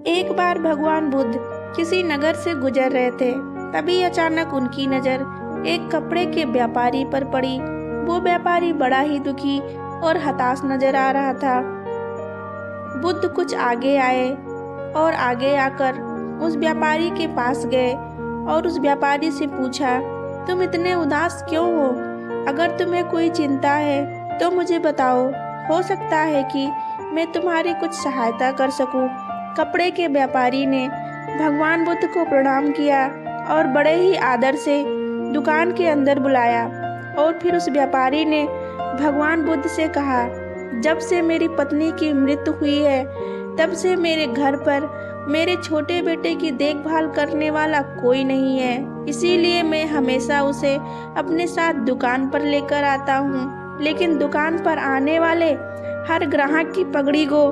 एक बार भगवान बुद्ध किसी नगर से गुजर रहे थे। तभी अचानक उनकी नज़र एक कपड़े के व्यापारी पर पड़ी। वो व्यापारी बड़ा ही दुखी और हताश नजर आ रहा था। बुद्ध कुछ आगे आए और आगे आकर उस व्यापारी के पास गए और उस व्यापारी से पूछा, तुम इतने उदास क्यों हो? अगर तुम्हें कोई चिंता है तो मुझे बताओ, हो सकता है कि मैं तुम्हारी कुछ सहायता कर सकूं। कपड़े के व्यापारी ने भगवान बुद्ध को प्रणाम किया और बड़े ही आदर से दुकान के अंदर बुलाया। और फिर उस व्यापारी ने भगवान बुद्ध से कहा, जब से मेरी पत्नी की मृत्यु हुई है तब से मेरे घर पर मेरे छोटे बेटे की देखभाल करने वाला कोई नहीं है। इसीलिए मैं हमेशा उसे अपने साथ दुकान पर लेकर आता हूँ। लेकिन दुकान पर आने वाले हर ग्राहक की पगड़ी को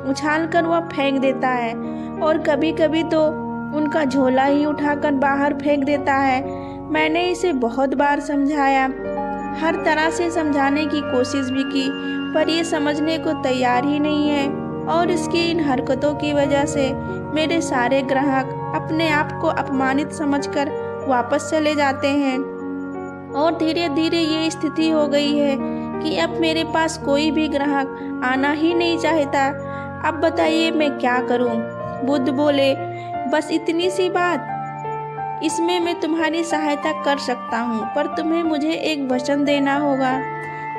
उछालकर वह फेंक देता है और कभी कभी तो उनका झोला ही उठाकर बाहर फेंक देता है। मैंने इसे बहुत बार समझाया, हर तरह से समझाने की कोशिश भी की, पर ये समझने को तैयार ही नहीं है। और इसकी इन हरकतों की वजह से मेरे सारे ग्राहक अपने आप को अपमानित समझकर वापस चले जाते हैं। और धीरे धीरे ये स्थिति हो गई है कि अब मेरे पास कोई भी ग्राहक आना ही नहीं चाहता। अब बताइए मैं क्या करूं? बुद्ध बोले, बस इतनी सी बात, इसमें मैं तुम्हारी सहायता कर सकता हूँ, पर तुम्हें मुझे एक वचन देना होगा।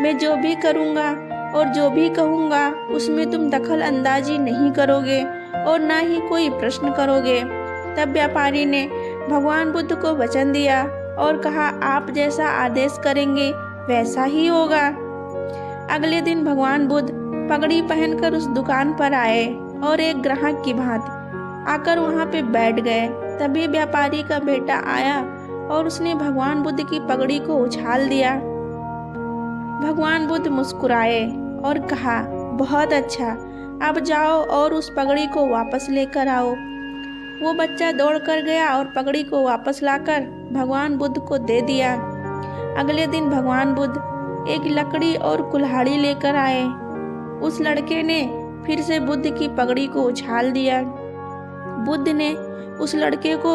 मैं जो भी करूँगा और जो भी कहूँगा उसमें तुम दखल अंदाजी नहीं करोगे और ना ही कोई प्रश्न करोगे। तब व्यापारी ने भगवान बुद्ध को वचन दिया और कहा, आप जैसा आदेश करेंगे वैसा ही होगा। अगले दिन भगवान बुद्ध पगड़ी पहनकर उस दुकान पर आए और एक ग्राहक की भांति आकर वहाँ पे बैठ गए। तभी व्यापारी का बेटा आया और उसने भगवान बुद्ध की पगड़ी को उछाल दिया। भगवान बुद्ध मुस्कुराए और कहा, बहुत अच्छा, अब जाओ और उस पगड़ी को वापस लेकर आओ। वो बच्चा दौड़ कर गया और पगड़ी को वापस लाकर भगवान बुद्ध को दे दिया। अगले दिन भगवान बुद्ध एक लकड़ी और कुल्हाड़ी लेकर आए। उस लड़के ने फिर से बुद्ध की पगड़ी को उछाल दिया। बुद्ध ने उस लड़के को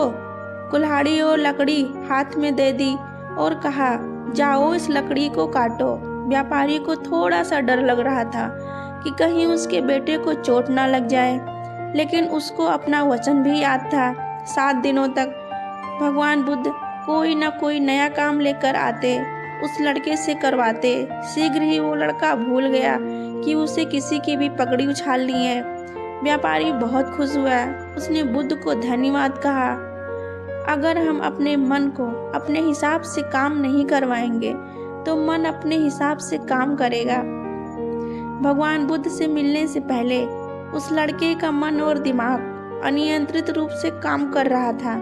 कुल्हाड़ी और लकड़ी हाथ में दे दी और कहा, जाओ इस लकड़ी को काटो। व्यापारी को थोड़ा सा डर लग रहा था कि कहीं उसके बेटे को चोट ना लग जाए, लेकिन उसको अपना वचन भी याद था। 7 दिनों तक भगवान बुद्ध कोई ना कोई नया काम लेकर आते, उस लड़के से करवाते। शीघ्र ही वो लड़का भूल गया कि उसे किसी की भी पगड़ी उछालनी है। व्यापारी बहुत खुश हुआ। उसने बुद्ध को धन्यवाद कहा। अगर हम अपने मन को अपने हिसाब से काम नहीं करवाएंगे तो मन अपने हिसाब से काम करेगा। भगवान बुद्ध से मिलने से पहले उस लड़के का मन और दिमाग अनियंत्रित रूप से काम कर रहा था,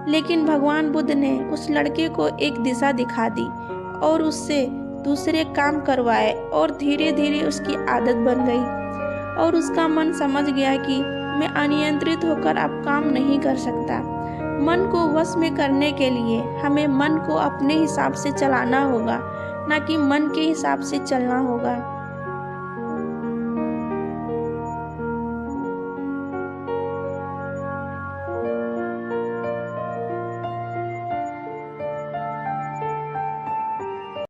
लेकिन भगवान बुद्ध ने उस लड़के को एक दिशा दिखा दी और उससे दूसरे काम करवाए और धीरे धीरे उसकी आदत बन गई और उसका मन समझ गया कि मैं अनियंत्रित होकर अब काम नहीं कर सकता। मन को वश में करने के लिए हमें मन को अपने हिसाब से चलाना होगा, ना कि मन के हिसाब से चलना होगा।